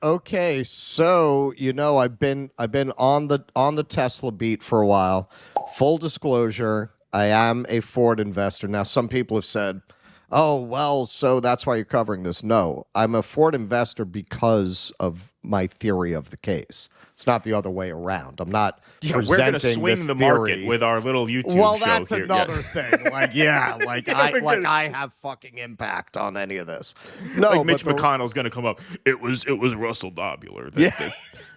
Okay, so I've been on the Tesla beat for a while. Full disclosure, I am a Ford investor. Now, some people have said, "Oh, well, so that's why you're covering this." No, I'm a Ford investor because of my theory of the case. It's not the other way around. I'm not Yeah, we're gonna presenting swing this the market theory. with our little YouTube Well, show that's here. Yeah, another thing. Like, yeah, yeah, we're like gonna I have fucking impact on any of this. like No, but Mitch the McConnell's gonna come up. It was Russell Dobular yeah.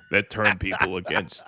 that turned people against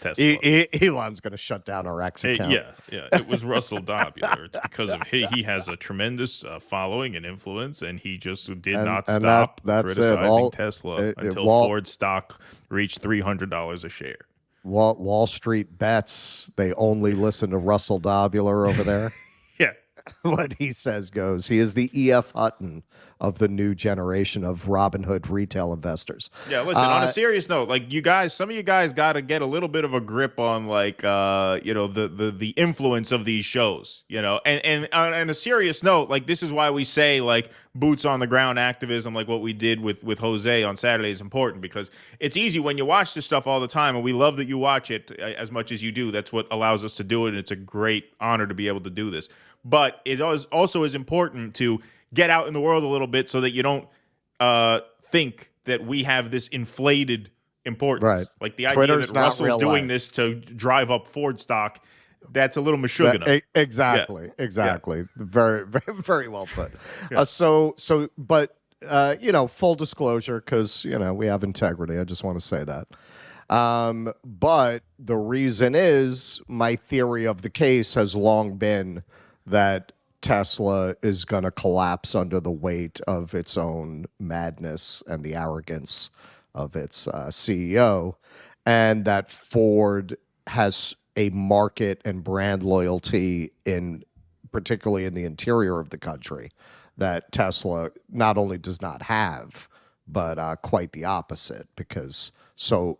Tesla. Elon's going to shut down our X account. Yeah, it was Russell Dobular. It's because of he has a tremendous following and influence, and he just did and not and that stop that's it. criticizing Tesla until Wall Ford stock reached $300 a share. Wall Street bets. They only listen to Russell Dobular over there. Yeah, What he says goes. He is the E.F. Hutton of the new generation of Robinhood retail investors. yeah. Listen, on a Uh, serious note, like you guys, some of you guys got to get a little bit of a grip on like the influence of these shows, and on a serious note, like this is why we say like boots on the ground activism, like what we did with Jose on Saturday, is important because it's easy when you watch this stuff all the time, and we love that you watch it as much as you do. That's what allows us to do it, and it's a great honor to be able to do this. But it also is important to get out in the world a little bit so that you don't think that we have this inflated right. importance. Like the idea that Twitter's not Russell's real doing life. this to drive up Ford stock, that's a little mashugana. Yeah, Exactly. yeah, Exactly. Very, very, very well put. yeah. But full disclosure, because we have integrity. I just want to say that. But the reason is my theory of the case has long been that Tesla is going to collapse under the weight of its own madness and the arrogance of its CEO, and that Ford has a market and brand loyalty particularly in the interior of the country that Tesla not only does not have, but quite the opposite, because so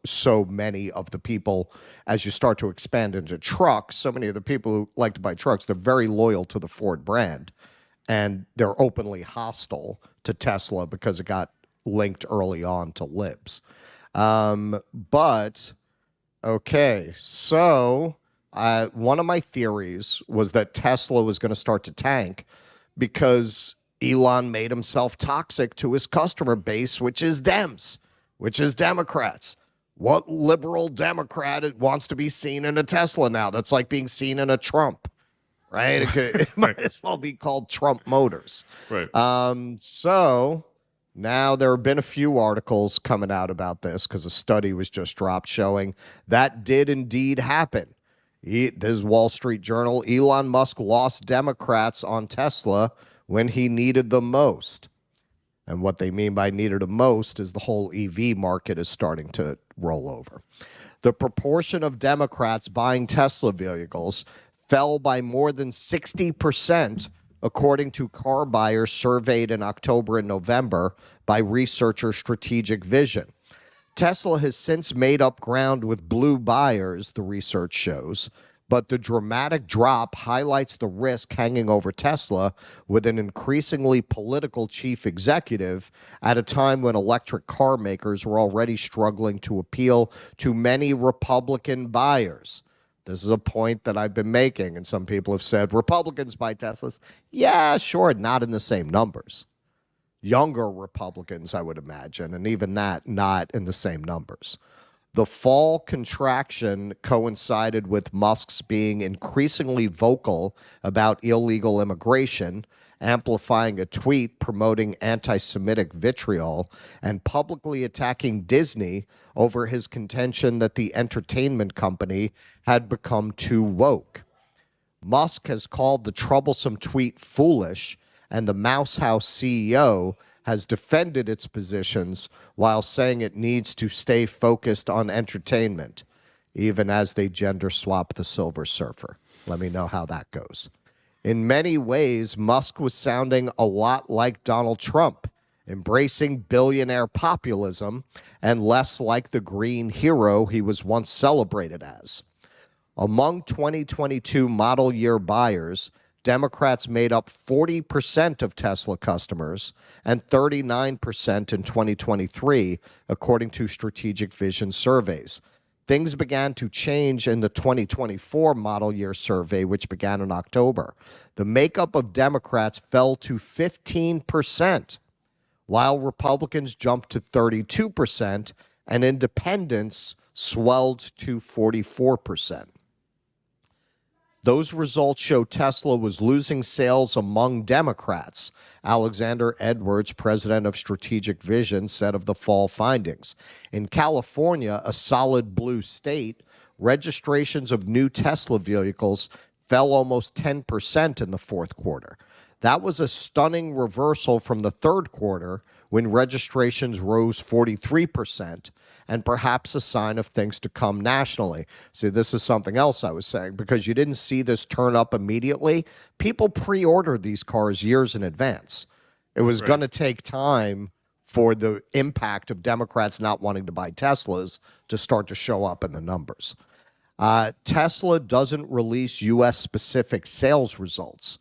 many of the people, as you start to expand into trucks, so many of the people who like to buy trucks, they're very loyal to the Ford brand, and they're openly hostile to Tesla because it got linked early on to libs. But okay, so one of my theories was that Tesla was going to start to tank because Elon made himself toxic to his customer base, which is Dems, which is Democrats. What liberal Democrat wants to be seen in a Tesla now? That's like being seen in a Trump, right? It might as well be called Trump Motors. Right. So now there have been a few articles coming out about this because a study was just dropped showing that did indeed happen. This is Wall Street Journal. Elon Musk lost Democrats on Tesla when he needed them most. And what they mean by needed them most is the whole EV market is starting to roll over. The proportion of Democrats buying Tesla vehicles fell by more than 60%, according to car buyers surveyed in October and November by researcher Strategic Vision. Tesla has since made up ground with blue buyers, the research shows, but the dramatic drop highlights the risk hanging over Tesla with an increasingly political chief executive at a time when electric car makers were already struggling to appeal to many Republican buyers. This is a point that I've been making, and some people have said Republicans buy Teslas. Yeah, sure, not in the same numbers. Younger Republicans, I would imagine, and even that, not in the same numbers. The fall contraction coincided with Musk's being increasingly vocal about illegal immigration, amplifying a tweet promoting anti-Semitic vitriol, and publicly attacking Disney over his contention that the entertainment company had become too woke. Musk has called the troublesome tweet foolish, and the Mouse House CEO has defended its positions while saying it needs to stay focused on entertainment, even as they gender swap the Silver Surfer. Let me know how that goes. In many ways, Musk was sounding a lot like Donald Trump, embracing billionaire populism, and less like the green hero he was once celebrated as. Among 2022 model year buyers, Democrats made up 40% of Tesla customers and 39% in 2023, according to Strategic Vision surveys. Things began to change in the 2024 model year survey, which began in October. The makeup of Democrats fell to 15%, while Republicans jumped to 32% and independents swelled to 44%. Those results show Tesla was losing sales among Democrats, Alexander Edwards, president of Strategic Vision, said of the fall findings. In California, a solid blue state, registrations of new Tesla vehicles fell almost 10% in the fourth quarter. That was a stunning reversal from the third quarter, when registrations rose 43%, and perhaps a sign of things to come nationally. See, this is something else I was saying, because you didn't see this turn up immediately. People pre-ordered these cars years in advance. It was going to take time for the impact of Democrats not wanting to buy Teslas to start to show up in the numbers. Tesla doesn't release U.S.-specific sales results,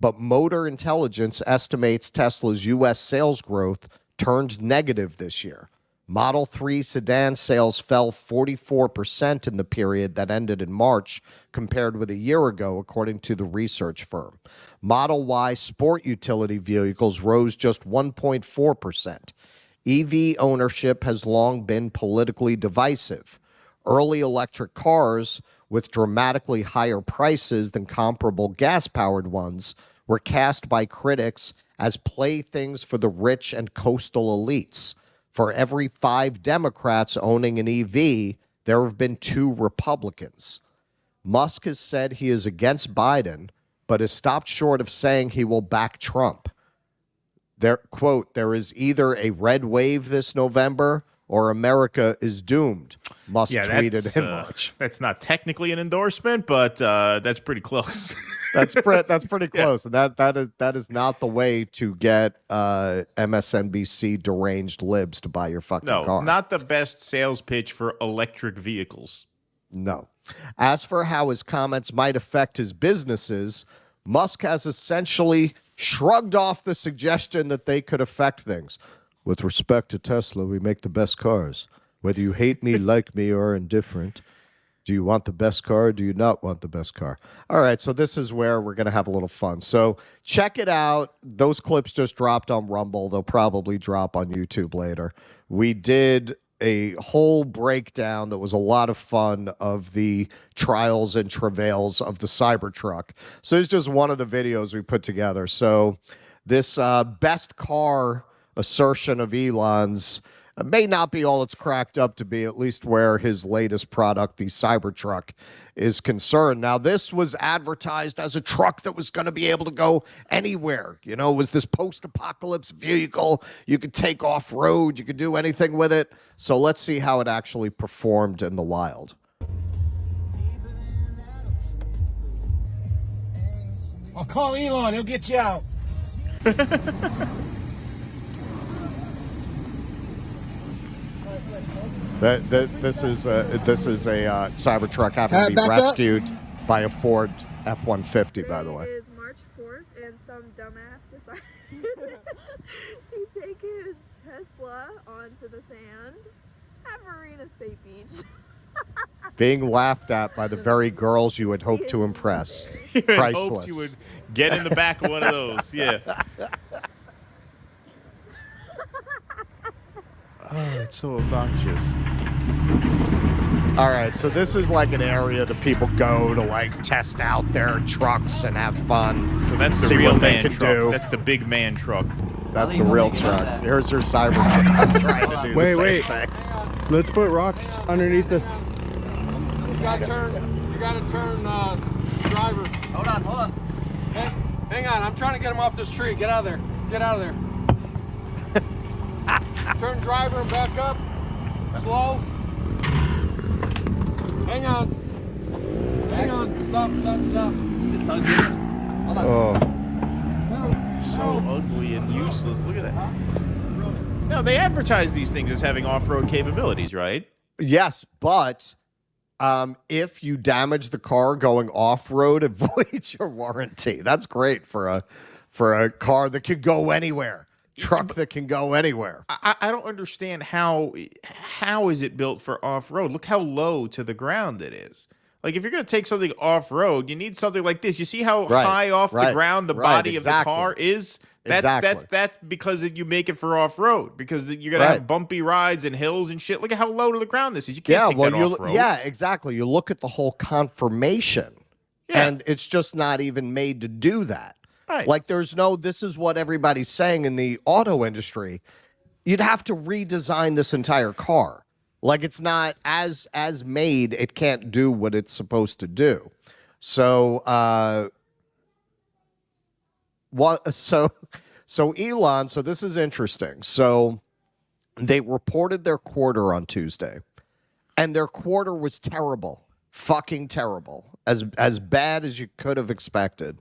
but Motor Intelligence estimates Tesla's U.S. sales growth turned negative this year. Model 3 sedan sales fell 44% in the period that ended in March compared with a year ago, according to the research firm. Model Y sport utility vehicles rose just 1.4%. EV ownership has long been politically divisive. Early electric cars, with dramatically higher prices than comparable gas-powered ones, were cast by critics as playthings for the rich and coastal elites. For every 5 Democrats owning an EV, there have been 2 Republicans. Musk has said he is against Biden, but has stopped short of saying he will back Trump. Quote, there is either a red wave this November or America is doomed, Musk tweeted in March. That's not technically an endorsement, but that's pretty close. That's pretty close. And that is not the way to get MSNBC deranged libs to buy your fucking car. No, not the best sales pitch for electric vehicles. No. As for how his comments might affect his businesses, Musk has essentially shrugged off the suggestion that they could affect things. With respect to Tesla, we make the best cars. Whether you hate me, like me, or are indifferent, do you want the best car or do you not want the best car? All right, so this is where we're going to have a little fun. So check it out. Those clips just dropped on Rumble. They'll probably drop on YouTube later. We did a whole breakdown that was a lot of fun of the trials and travails of the Cybertruck. So it's just one of the videos we put together. So this best car assertion of Elon's may not be all it's cracked up to be, at least where his latest product, the Cybertruck, is concerned. Now, this was advertised as a truck that was going to be able to go anywhere. You know, it was this post-apocalypse vehicle. You could take off-road. You could do anything with it. So let's see how it actually performed in the wild. I'll call Elon. He'll get you out. This is a Cybertruck having to be rescued by a Ford F-150, by the way. It is March 4th, and some dumbass decided to take his Tesla onto the sand at Marina State Beach. Being laughed at by the very girls you would hope to impress. You Priceless. hoped you would get in the back of one of those, yeah. Oh, it's so obnoxious. All right, so this is like an area that people go to like test out their trucks and have fun. So that's the see real what they man can truck. do. That's the big man truck. That's the real truck. Here's your Cybertruck. I'm trying to do the same thing. Let's put rocks underneath this. You gotta turn driver. Hold on. Hey, hang on, I'm trying to get him off this tree. Get out of there. Get out of there. Turn driver and back up. Slow. Hang on. Stop. Hold on. Oh. So ugly and useless. Look at that. No, they advertise these things as having off-road capabilities, right? Yes, but If you damage the car going off-road, it voids your warranty. That's great for a car that can go anywhere. Truck that can go anywhere. I don't understand how is it built for off-road? Look how low to the ground it is. Like, if you're going to take something off-road, you need something like this. You see how high off the ground the body of the car is? That's because you make it for off-road, because you're going to have bumpy rides and hills and shit. Look at how low to the ground this is. You can't take that off-road. Yeah, exactly. You look at the whole conformation, and it's just not even made to do that. Right. Like, this is what everybody's saying in the auto industry. You'd have to redesign this entire car. Like, it's not as made, it can't do what it's supposed to do. So, so Elon, so this is interesting. So they reported their quarter on Tuesday, and their quarter was terrible, fucking terrible, as bad as you could have expected.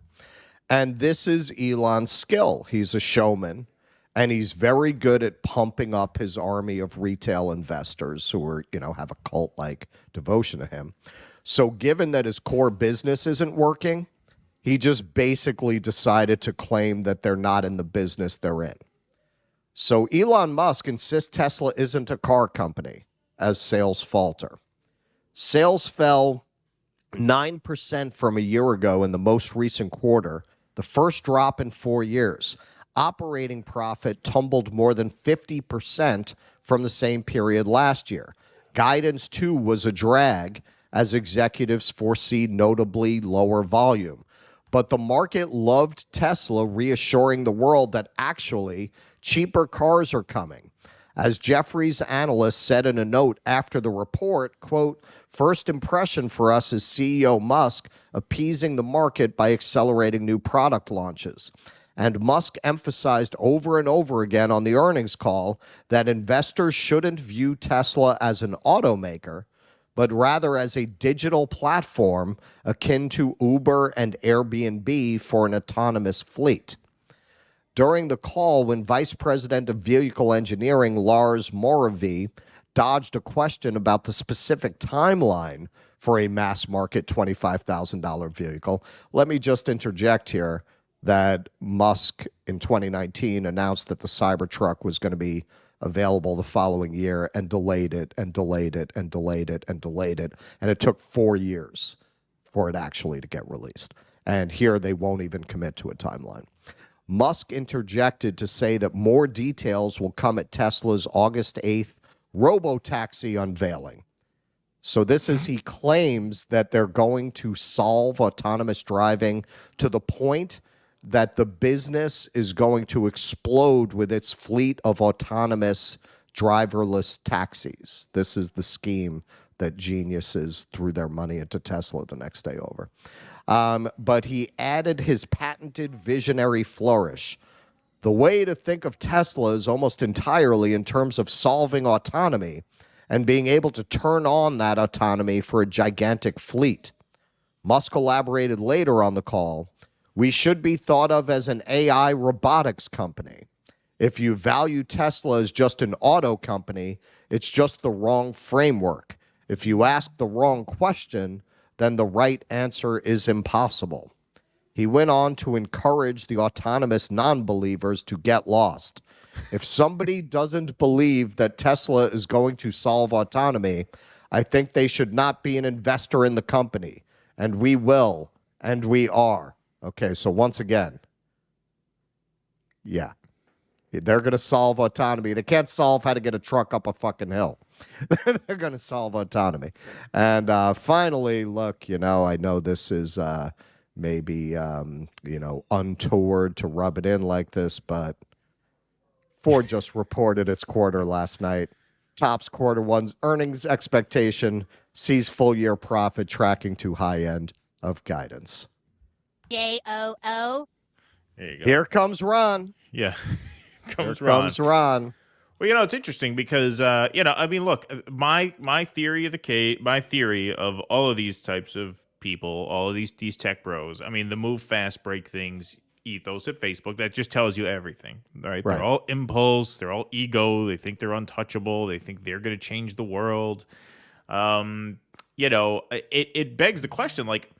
And this is Elon's skill. He's a showman, and he's very good at pumping up his army of retail investors who are, have a cult-like devotion to him. So given that his core business isn't working, he just basically decided to claim that they're not in the business they're in. So Elon Musk insists Tesla isn't a car company as sales falter. Sales fell 9% from a year ago in the most recent quarter, the first drop in 4 years. Operating profit tumbled more than 50% from the same period last year. Guidance, too, was a drag as executives foresee notably lower volume. But the market loved Tesla, reassuring the world that actually cheaper cars are coming. As Jefferies analyst said in a note after the report, quote, "First impression for us is CEO Musk appeasing the market by accelerating new product launches." And Musk emphasized over and over again on the earnings call that investors shouldn't view Tesla as an automaker, but rather as a digital platform akin to Uber and Airbnb for an autonomous fleet. During the call, when Vice President of Vehicle Engineering Lars Moravy dodged a question about the specific timeline for a mass-market $25,000 vehicle, let me just interject here that Musk in 2019 announced that the Cybertruck was going to be available the following year and delayed it and delayed it and delayed it and delayed it. And it took 4 years for it actually to get released. And here they won't even commit to a timeline. Musk interjected to say that more details will come at Tesla's August 8th robotaxi unveiling. So this is, he claims that they're going to solve autonomous driving to the point that the business is going to explode with its fleet of autonomous driverless taxis. This is the scheme that geniuses threw their money into Tesla the next day over. But he added his patented visionary flourish. The way to think of Tesla is almost entirely in terms of solving autonomy and being able to turn on that autonomy for a gigantic fleet. Musk elaborated later on the call, "We should be thought of as an AI robotics company. If you value Tesla as just an auto company, it's just the wrong framework. If you ask the wrong question, then the right answer is impossible." He went on to encourage the autonomous non-believers to get lost. If somebody doesn't believe that Tesla is going to solve autonomy, I think they should not be an investor in the company. And we will, and we are. Okay, so once again, yeah, they're going to solve autonomy. They can't solve how to get a truck up a fucking hill. They're going to solve autonomy. And finally, look, I know this is maybe, untoward to rub it in like this, but Ford just reported its quarter last night. Tops quarter one's earnings expectation, sees full year profit tracking to high end of guidance. J-O-O. There you go. Here comes Ron. Yeah. Here comes Ron. Well, it's interesting because, look, my theory of the case, my theory of all of these types of people, all of these tech bros, the move fast, break things ethos at Facebook, that just tells you everything, right? They're all impulse, they're all ego, they think they're untouchable, they think they're going to change the world. it begs the question, like,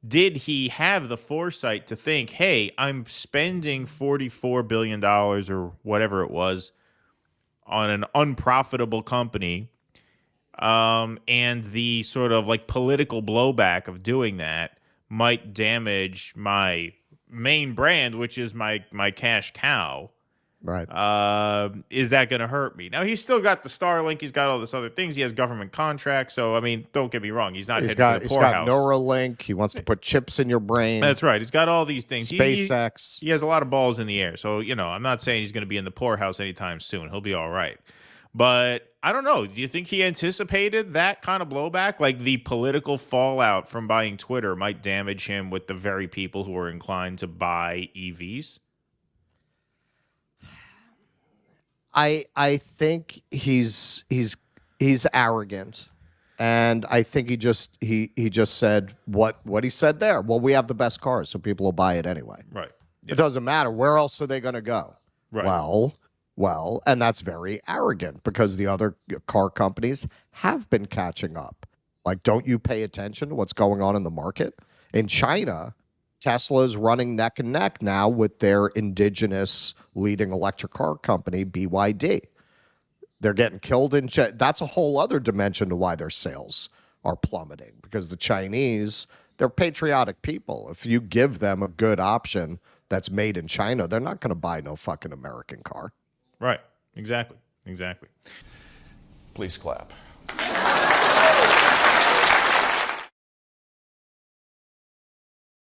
did he have the foresight to think, hey, I'm spending $44 billion or whatever it was on an unprofitable company, and the sort of like political blowback of doing that might damage my main brand, which is my cash cow. Right. Is that going to hurt me? Now, he's still got the Starlink. He's got all this other things. He has government contracts. So, I mean, don't get me wrong. He's not heading to the He's poorhouse. got Neuralink. He wants to put chips in your brain. That's right. He's got all these things. SpaceX. He has a lot of balls in the air. So, I'm not saying he's going to be in the poorhouse anytime soon. He'll be all right. But I don't know. Do you think he anticipated that kind of blowback? Like the political fallout from buying Twitter might damage him with the very people who are inclined to buy EVs? I think he's arrogant, and I think he just said what he said there. Well, we have the best cars, so people will buy it anyway. Right. It doesn't matter. Where else are they going to go? Right. Well, and that's very arrogant because the other car companies have been catching up. Like, don't you pay attention to what's going on in the market? In China, Tesla is running neck and neck now with their indigenous leading electric car company, BYD. They're getting killed in China. That's a whole other dimension to why their sales are plummeting, because the Chinese, they're patriotic people. If you give them a good option that's made in China, they're not going to buy no fucking American car. Right. Exactly. Please clap.